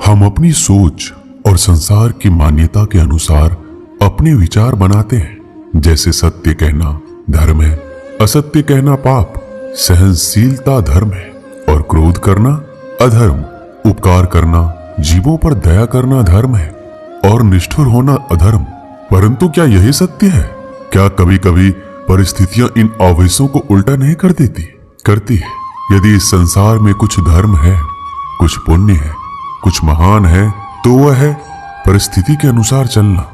हम अपनी सोच और संसार की मान्यता के अनुसार अपने विचार बनाते हैं। जैसे सत्य कहना धर्म है, असत्य कहना पाप, सहनशीलता धर्म है और क्रोध करना अधर्म, उपकार करना, जीवों पर दया करना धर्म है और निष्ठुर होना अधर्म। परंतु क्या यही सत्य है? क्या कभी कभी परिस्थितियां इन आवेशों को उल्टा नहीं कर देती? करती है। यदि इस संसार में कुछ धर्म है, कुछ पुण्य है, कुछ महान है, तो वह है परिस्थिति के अनुसार चलना।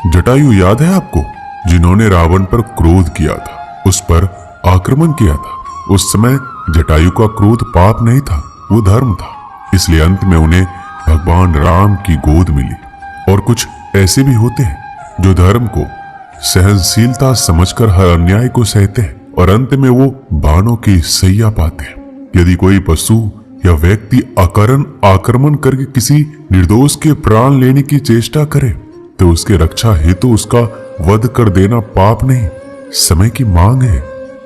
जटायु याद है आपको, जिन्होंने रावण पर क्रोध किया था, उस पर आक्रमण किया था। उस समय जटायु का क्रोध पाप नहीं था, वो धर्म था। इसलिए अंत में उन्हें भगवान राम की गोद मिली। और कुछ ऐसे भी होते हैं जो धर्म को सहनशीलता समझकर हर अन्याय को सहते हैं और अंत में वो बाणों की सैया पाते हैं। यदि कोई पशु या व्यक्ति अकारण आक्रमण करके किसी निर्दोष के प्राण लेने की चेष्टा करे तो उसके रक्षा हेतु उसका वध कर देना पाप नहीं, समय की मांग है।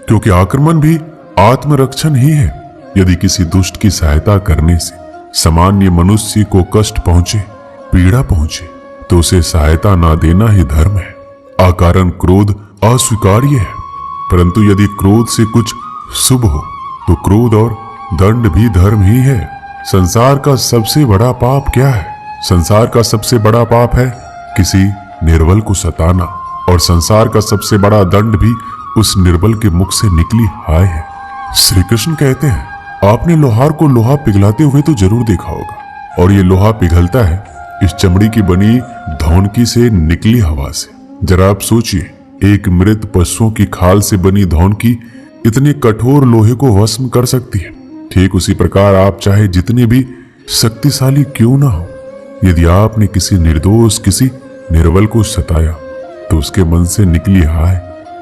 क्योंकि आक्रमण भी आत्मरक्षण ही है। यदि किसी दुष्ट की सहायता करने से सामान्य मनुष्य को कष्ट पहुंचे, पीड़ा पहुंचे, तो उसे सहायता ना देना ही धर्म है। अकारण क्रोध अस्वीकार्य है, परंतु यदि क्रोध से कुछ शुभ हो तो क्रोध और दंड भी धर्म ही है। संसार का सबसे बड़ा पाप क्या है? संसार का सबसे बड़ा पाप है किसी निर्बल को सताना, और संसार का सबसे बड़ा दंड भी उस निर्बल के मुख से निकली हाय है। श्री कृष्ण कहते हैं, आपने लोहार को लोहा पिघलाते हुए तो जरूर देखा होगा, और ये लोहा पिघलता है इस चमड़ी की बनी धौनकी से निकली हवा से। जरा आप सोचिए, एक मृत पशुओं की खाल से बनी धौनकी इतने कठोर लोहे को भस्म कर सकती है। ठीक उसी प्रकार आप चाहे जितने भी शक्तिशाली क्यों ना हो, यदि आपने किसी निर्दोष, किसी निर्बल को सताया तो उसके मन से निकली हाय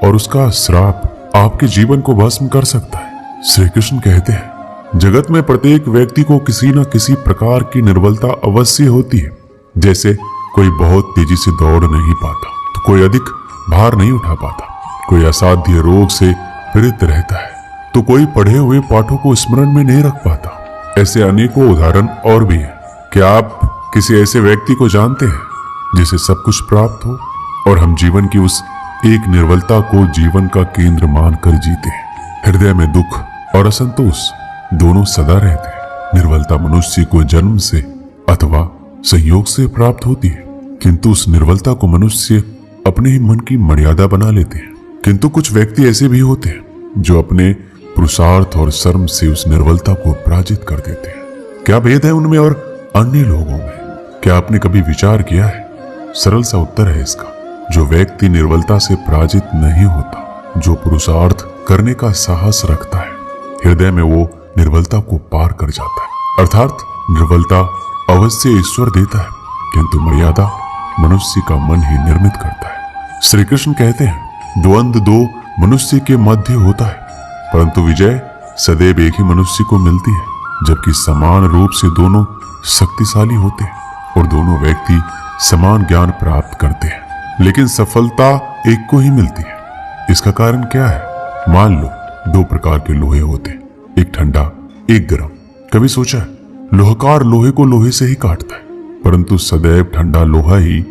और उसका श्राप आपके जीवन को भस्म कर सकता है। श्री कृष्ण कहते हैं, जगत में प्रत्येक व्यक्ति को किसी न किसी प्रकार की निर्बलता अवश्य होती है। जैसे कोई बहुत तेजी से दौड़ नहीं पाता तो कोई अधिक भार नहीं उठा पाता, कोई असाध्य रोग से पीड़ित रहता है तो कोई पढ़े हुए पाठों को स्मरण में नहीं रख पाता। ऐसे अनेकों उदाहरण और भी हैं। क्या आप किसी ऐसे व्यक्ति को जानते हैं जिसे सब कुछ प्राप्त हो और हम जीवन की उस एक निर्बलता को जीवन का केंद्र मानकर जीते हैं? हृदय में दुख और असंतोष दोनों सदा रहते हैं। निर्बलता मनुष्य को जन्म से अथवा संयोग से प्राप्त होती है, किंतु उस निर्बलता को मनुष्य अपने ही मन की मर्यादा बना लेते हैं। किंतु कुछ व्यक्ति ऐसे भी होते हैं जो अपने पुरुषार्थ और श्रम से उस निर्बलता को पराजित कर देते हैं। क्या भेद है उनमें और अन्य लोगों में? क्या आपने कभी विचार किया है? सरल सा उत्तर है इसका, जो व्यक्ति निर्बलता से पराजित नहीं होता, जो पुरुषार्थ करने का साहस रखता है, हृदय में वो निर्बलता को पार कर जाता है। अर्थात निर्बलता अवश्य ईश्वर देता है, किंतु मर्यादा मनुष्य का मन ही निर्मित करता है। श्री कृष्ण कहते हैं, द्वंद्व दो मनुष्य के मध्य होता है, परंतु विजय सदैव एक ही मनुष्य को मिलती है। जबकि समान रूप से दोनों शक्तिशाली होते हैं और दोनों व्यक्ति समान ज्ञान प्राप्त करते हैं, लेकिन सफलता एक को ही मिलती है। इसका कारण क्या है? मान लो दो प्रकार के लोहे होते हैं, एक ठंडा, एक गर्म। कभी सोचा है, लोहकार लोहे को लोहे से ही काटता है, परंतु सदैव ठंडा लोहा ही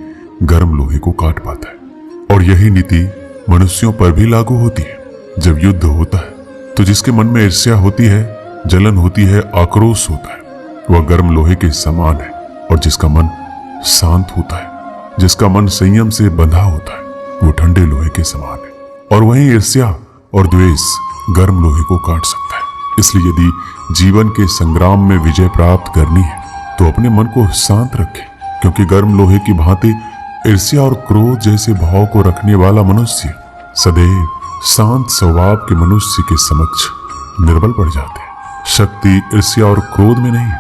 गर्म लोहे को काट पाता है। और यही नीति मनुष्यों पर भी लागू होती है। जब युद्ध होता है तो जिसके मन में ईर्ष्या होती है, जलन होती है, आक्रोश होता है, वह गर्म लोहे के समान है। और जिसका मन शांत होता है, जिसका मन संयम से बंधा होता है, वो ठंडे लोहे के समान है। और वहीं ईर्ष्या और द्वेष गर्म लोहे को काट सकता है। इसलिए यदि जीवन के संग्राम में विजय प्राप्त करनी है तो अपने मन को शांत रखें, क्योंकि गर्म लोहे की भांति ईर्ष्या और क्रोध जैसे भाव को रखने वाला मनुष्य सदैव शांत स्वभाव के मनुष्य के समक्ष निर्बल पड़ जाते हैं। शक्ति ईर्ष्या और क्रोध में नहीं,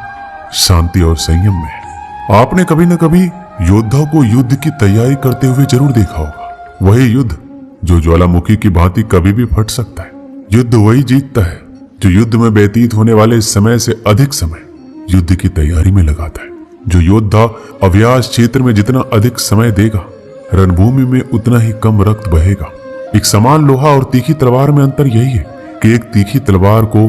शांति और संयम में है। आपने कभी न कभी योद्धा को युद्ध की तैयारी करते हुए जरूर देखा होगा। वही युद्ध जो ज्वालामुखी की भांति कभी भी फट सकता है। युद्ध वही जीतता है जो युद्ध में व्यतीत होने वाले समय से अधिक समय युद्ध की तैयारी में लगाता है। जो योद्धा अभ्यास क्षेत्र में जितना अधिक समय देगा, रणभूमि में उतना ही कम रक्त बहेगा। एक समान लोहा और तीखी तलवार में अंतर यही है कि एक तीखी तलवार को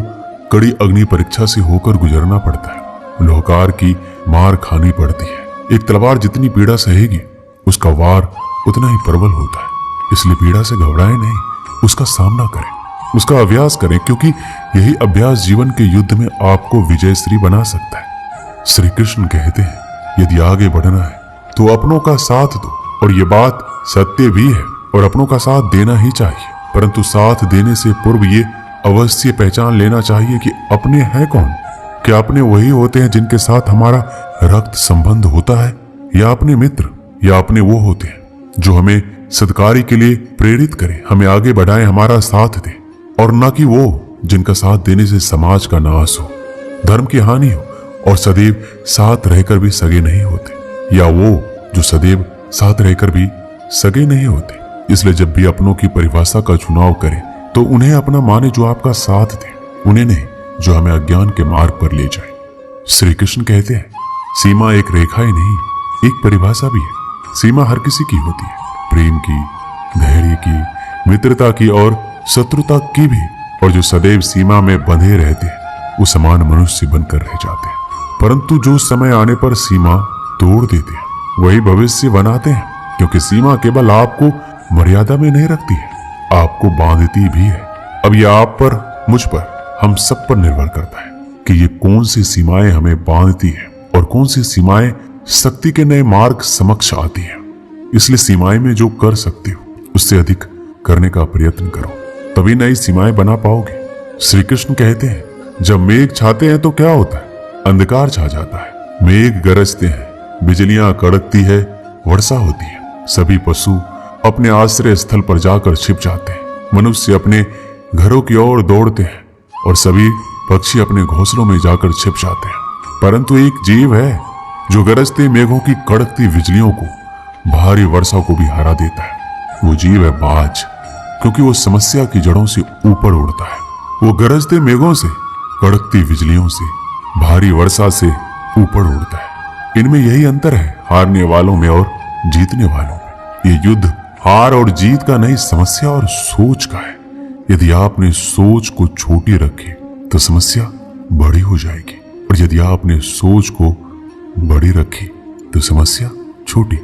कड़ी अग्नि परीक्षा से होकर गुजरना पड़ता है, लोहकार की मार खानी पड़ती है। एक तलवार जितनी पीड़ा सहेगी उसका वार उतना ही प्रबल होता है। इसलिए पीड़ा से घबराएं नहीं, उसका सामना करें, उसका अभ्यास करें, क्योंकि यही अभ्यास जीवन के युद्ध में आपको विजयश्री बना सकता है। श्री कृष्ण कहते हैं यदि आगे बढ़ना है तो अपनों का साथ दो, और ये बात सत्य भी है, और अपनों का साथ देना ही चाहिए। परंतु साथ देने से पूर्व ये अवश्य पहचान लेना चाहिए कि अपने हैं कौन। क्या अपने वही होते हैं जिनके साथ हमारा रक्त संबंध होता है, या अपने मित्र, या अपने वो होते हैं जो हमें सत्कारी के लिए प्रेरित करें, हमें आगे बढ़ाएं, हमारा साथ दें, और न कि वो जिनका साथ देने से समाज का नाश हो, धर्म की हानि हो, और सदैव साथ रहकर भी सगे नहीं होते, या वो जो सदैव साथ रहकर भी सगे नहीं होते। इसलिए जब भी अपनों की परिभाषा का चुनाव करें तो उन्हें अपना माने जो आपका साथ दे, उन्हें नहीं जो हमें अज्ञान के मार्ग पर ले जाए। श्री कृष्ण कहते हैं सीमा एक रेखा ही नहीं, एक परिभाषा भी है। सीमा हर किसी की होती है, प्रेम की, धैर्य की, मित्रता की और शत्रुता की भी। और जो सदैव सीमा में बंधे रहते हैं वो समान मनुष्य बनकर रह जाते हैं। परंतु जो समय आने पर सीमा तोड़ देते हैं वही भविष्य बनाते हैं, क्योंकि सीमा केवल आपको मर्यादा में नहीं रखती है, आपको बांधती भी है। अब यह आप पर, मुझ पर, हम सब पर निर्भर करता है कि ये कौन सी सीमाएं हमें बांधती है और कौन सी सीमाएं शक्ति के नए मार्ग समक्ष आती है। इसलिए सीमाएं में जो कर सकते हो उससे अधिक करने का प्रयत्न करो, तभी नई सीमाएं बना पाओगे। श्री कृष्ण कहते हैं जब मेघ छाते हैं तो क्या होता है, अंधकार छा जाता है। मेघ गरजते हैं, बिजलियां कड़कती है, वर्षा होती है, सभी पशु अपने आश्रय स्थल पर जाकर छिप जाते हैं, मनुष्य अपने घरों की ओर दौड़ते हैं और सभी पक्षी अपने घोंसलों में जाकर छिप जाते हैं। परंतु एक जीव है जो गरजते मेघों की कड़कती बिजलियों को, भारी वर्षा को भी हरा देता है। वो जीव है बाज, क्योंकि वो समस्या की जड़ों से ऊपर उड़ता है। वो गरजते मेघों से, कड़कती बिजलियों से, भारी वर्षा से ऊपर उड़ता है। इनमें यही अंतर है हारने वालों में और जीतने वालों में। ये युद्ध हार और जीत का नहीं, समस्या और सोच का है। यदि आपने सोच को छोटी रखी तो समस्या बड़ी हो जाएगी, और यदि आपने सोच को बड़ी रखी तो समस्या छोटी।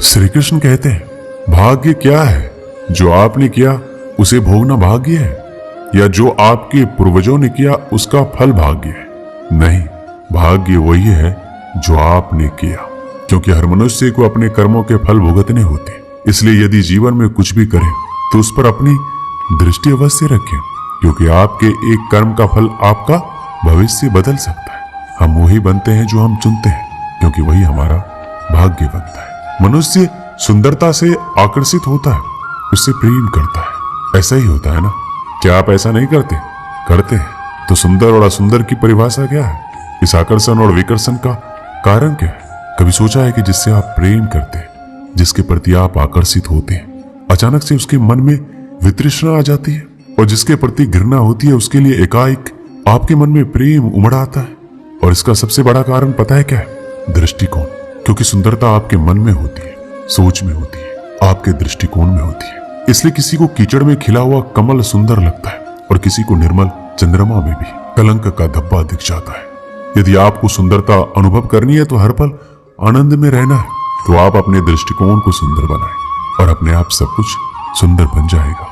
श्री कृष्ण कहते हैं भाग्य क्या है, जो आपने किया उसे भोगना भाग्य है, या जो आपके पूर्वजों ने किया उसका फल भाग्य है? नहीं, भाग्य वही है जो आपने किया, क्योंकि हर मनुष्य को अपने कर्मों के फल भुगतने होते हैं। इसलिए यदि जीवन में कुछ भी करें तो उस पर अपनी दृष्टि अवश्य रखें, क्योंकि आपके एक कर्म का फल आपका भविष्य बदल सकता है। हम वही बनते हैं जो हम चुनते हैं, क्योंकि वही हमारा भाग्य बनता है। मनुष्य सुंदरता से आकर्षित होता है, उससे प्रेम करता है। ऐसा ही होता है ना? क्या आप ऐसा नहीं करते? करते हैं। तो सुंदर और असुंदर की परिभाषा क्या है? इस आकर्षण और विकर्षण का कारण क्या है? कभी सोचा है कि जिससे आप प्रेम करते हैं, जिसके प्रति आप आकर्षित होते हैं, अचानक से उसके मन में वितृष्णा आ जाती है, और जिसके प्रति घृणा होती है उसके लिए एकाएक आपके मन में प्रेम उमड़ आता है। और इसका सबसे बड़ा कारण पता है क्या है? दृष्टिकोण। क्योंकि सुंदरता आपके मन में होती है, सोच में होती है, आपके दृष्टिकोण में होती है। इसलिए किसी को कीचड़ में खिला हुआ कमल सुंदर लगता है, और किसी को निर्मल चंद्रमा में भी कलंक का धब्बा दिख जाता है। यदि आपको सुंदरता अनुभव करनी है तो हर पल आनंद में रहना है, तो आप अपने दृष्टिकोण को सुंदर बनाएं और अपने आप सब कुछ सुंदर बन जाएगा।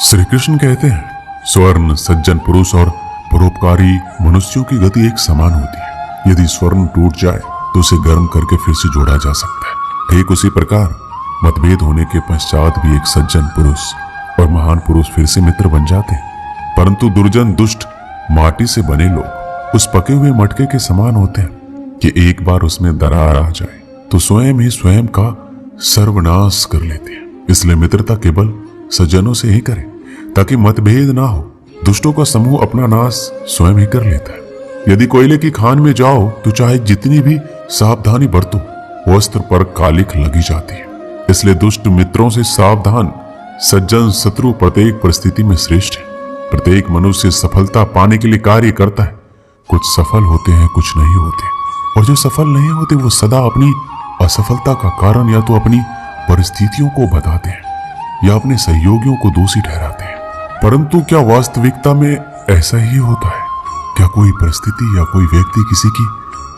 श्री कृष्ण कहते हैं स्वर्ण, सज्जन पुरुष और परोपकारी मनुष्यों की गति एक समान होती है। यदि स्वर्ण टूट जाए तो उसे गर्म करके फिर से जोड़ा जा सकता है। ठीक उसी प्रकार मतभेद होने के पश्चात भी एक सज्जन पुरुष और महान पुरुष फिर से मित्र बन जाते हैं। परंतु दुर्जन, दुष्ट, माटी से बने लोग उस पके हुए मटके के समान होते हैं कि एक बार उसमें दरार आ जाए तो स्वयं ही स्वयं का सर्वनाश कर लेते हैं। इसलिए मित्रता केवल सज्जनों से ही करें, ताकि मतभेद ना हो। दुष्टों का समूह अपना नाश स्वयं ही कर लेता है। यदि कोयले की खान में जाओ तो चाहे जितनी भी सावधानी बरतो, वस्त्र पर कालिख लगी जाती है। इसलिए दुष्ट मित्रों से सावधान, सज्जन शत्रु प्रत्येक परिस्थिति में श्रेष्ठ है। प्रत्येक मनुष्य सफलता पाने के लिए कार्य करता है। कुछ सफल होते हैं, कुछ नहीं होते, और जो सफल नहीं होते वो सदा अपनी असफलता का कारण या तो अपनी परिस्थितियों को बताते हैं या अपने सहयोगियों को दोषी ठहराते हैं। परंतु क्या वास्तविकता में ऐसा ही होता है? क्या कोई परिस्थिति या कोई व्यक्ति किसी की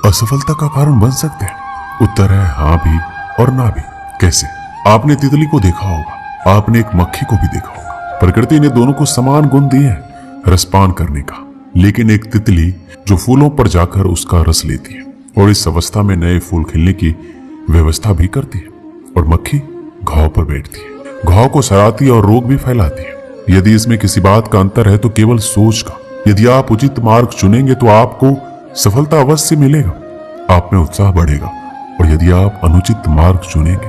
असफलता का कारण बन सकते हैं? उत्तर है हाँ भी और ना भी। कैसे? आपने तितली को देखा होगा, आपने एक मक्खी को भी देखा होगा। प्रकृति ने दोनों को समान गुण दिए हैं रसपान करने का, लेकिन एक तितली जो फूलों पर जाकर उसका रस लेती है और इस अवस्था में नए फूल खिलने की व्यवस्था भी करती है, और मक्खी घाव पर बैठती है, घाव को सराहती है और रोग भी फैलाती है। यदि इसमें किसी बात का अंतर है तो केवल सोच का। यदि आप उचित मार्ग चुनेंगे तो आपको सफलता अवश्य मिलेगा, आप में उत्साह बढ़ेगा, और यदि आप अनुचित मार्ग चुनेंगे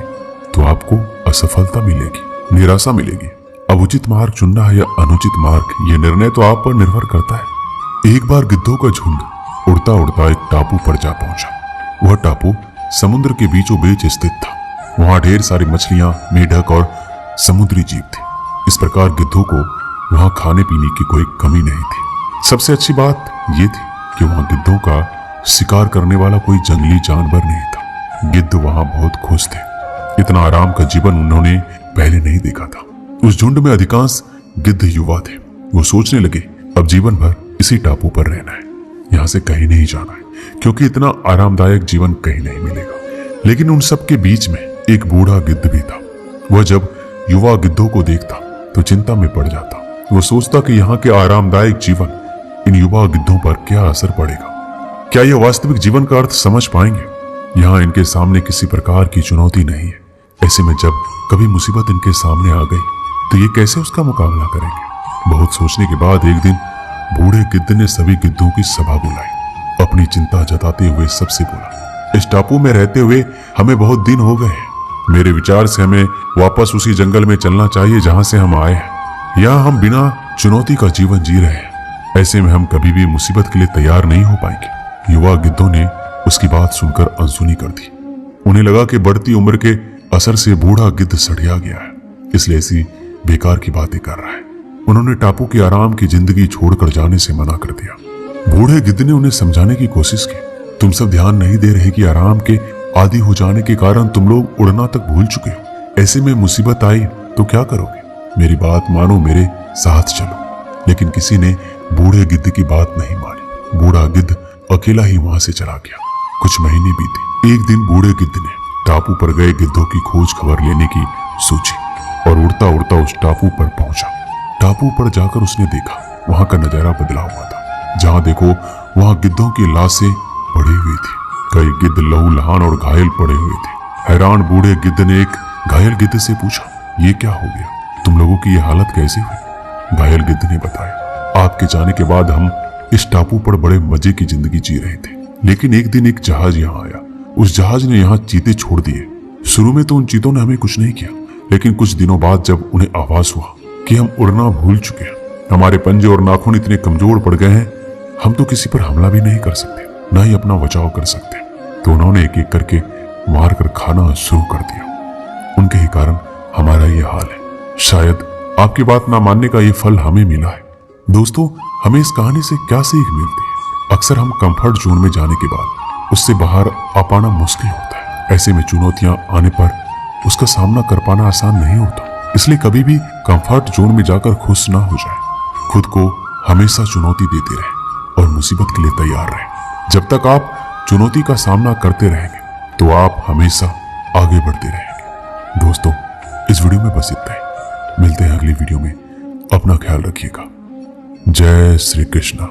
तो आपको असफलता मिलेगी, निराशा मिलेगी। अब उचित मार्ग चुनना है या अनुचित मार्ग, ये निर्णय तो आप पर निर्भर करता है। एक बार गिद्धों का झुंड उड़ता उड़ता एक टापू पर जा पहुंचा। वह टापू समुद्र के बीचों बीच स्थित था। वहां ढेर सारी मछलियां, मेढक और समुद्री जीव थे। इस प्रकार गिद्धों को वहां खाने पीने की कोई कमी नहीं थी। सबसे अच्छी बात यह थी कि वहां गिद्धों का शिकार करने वाला कोई जंगली जानवर नहीं था। गिद्ध वहां बहुत खुश थे। इतना आराम का जीवन उन्होंने पहले नहीं देखा था। उस झुंड में अधिकांश गिद्ध युवा थे। वो सोचने लगे अब जीवन भर इसी टापू पर रहना है, यहां से कहीं नहीं जाना है, क्योंकि इतना आरामदायक जीवन कहीं नहीं मिलेगा। लेकिन उन सब के बीच में एक बूढ़ा गिद्ध भी था। वह जब युवा गिद्धों को देखता तो चिंता में पड़ जाता। वो सोचता कि यहाँ के आरामदायक जीवन इन युवा गिद्धों पर क्या असर पड़ेगा, क्या यह वास्तविक जीवन का अर्थ समझ पाएंगे। यहाँ इनके सामने किसी प्रकार की चुनौती नहीं है। ऐसे में जब कभी मुसीबत इनके सामने आ गई तो ये कैसे उसका मुकाबला करेंगे। बहुत सोचने के बाद एक दिन बूढ़े गिद्ध ने सभी गिद्धों की सभा बुलाई। अपनी चिंता जताते हुए सबसे बोला, इस टापू में रहते हुए हमें बहुत दिन हो गए हैं। मेरे विचार से हमें वापस उसी जंगल में चलना चाहिए जहां से हम आए हैं। यहाँ हम बिना चुनौती का जीवन जी रहे हैं। ऐसे में हम कभी भी मुसीबत के लिए तैयार नहीं हो पाएंगे। युवा गिद्धों ने उसकी बात सुनकर अनसुनी कर दी। उन्हें लगा कि बढ़ती उम्र के असर से बूढ़ा गिद्ध सड़िया गया है, इसलिए ऐसी बेकार की बातें कर रहा है। उन्होंने टापू की आराम की जिंदगी छोड़कर जाने से मना कर दिया। बूढ़े गिद्ध ने उन्हें समझाने की कोशिश की, तुम सब ध्यान नहीं दे रहे कि आराम के आदी हो जाने के कारण तुम लोग उड़ना तक भूल चुके हो। ऐसे में मुसीबत आई तो क्या करोगे? मेरी बात मानो, मेरे साथ चलो। लेकिन किसी ने बूढ़े गिद्ध की बात नहीं मानी। बूढ़ा गिद्ध अकेला ही वहां से चला गया। कुछ महीने बीते। एक दिन बूढ़े गिद्ध ने टापू पर गए गिद्धों की खोज खबर लेने की सोची और उड़ता उड़ता उस टापू पर पहुंचा। टापू पर जाकर उसने देखा वहां का नजारा बदला हुआ था। जहां देखो वहां गिद्धों की लाशें पड़ी हुई थी। कई गिद्ध लहूलुहान और घायल पड़े हुए थे। हैरान बूढ़े गिद्ध ने एक घायल गिद्ध से पूछा, ये क्या हो गया? तुम लोगों की ये हालत कैसी हुई? घायल गिद्ध ने बताया, आपके जाने के बाद हम इस टापू पर बड़े मजे की जिंदगी जी रहे थे, लेकिन एक दिन एक जहाज यहाँ आया। उस जहाज ने यहाँ चीते छोड़ दिए। शुरू में तो उन चीतों ने हमें कुछ नहीं किया, लेकिन कुछ दिनों बाद जब उन्हें आभास हुआ कि हम उड़ना भूल चुके हैं, हमारे पंजे और नाखून इतने कमजोर पड़ गए हैं, हम तो किसी पर हमला भी नहीं कर सकते, ना ही अपना बचाव कर सकते, तो उन्होंने एक एक करके मार कर खाना शुरू कर दिया। उनके ही कारण हमारा ये हाल है। शायद आपकी बात ना मानने का ये फल हमें मिला है। दोस्तों, हमें इस कहानी से क्या सीख मिलती है? अक्सर हम कंफर्ट जोन में जाने के बाद उससे बाहर आ पाना मुश्किल होता है। ऐसे में चुनौतियां आने पर उसका सामना कर पाना आसान नहीं होता। इसलिए कभी भी कंफर्ट जोन में जाकर खुश ना हो जाए। खुद को हमेशा चुनौती देते रहे और मुसीबत के लिए तैयार रहे। जब तक आप चुनौती का सामना करते रहेंगे तो आप हमेशा आगे बढ़ते रहेंगे। दोस्तों, इस वीडियो में बस इतना ही। मिलते हैं अगली वीडियो में। अपना ख्याल रखिएगा। जय श्री कृष्णा।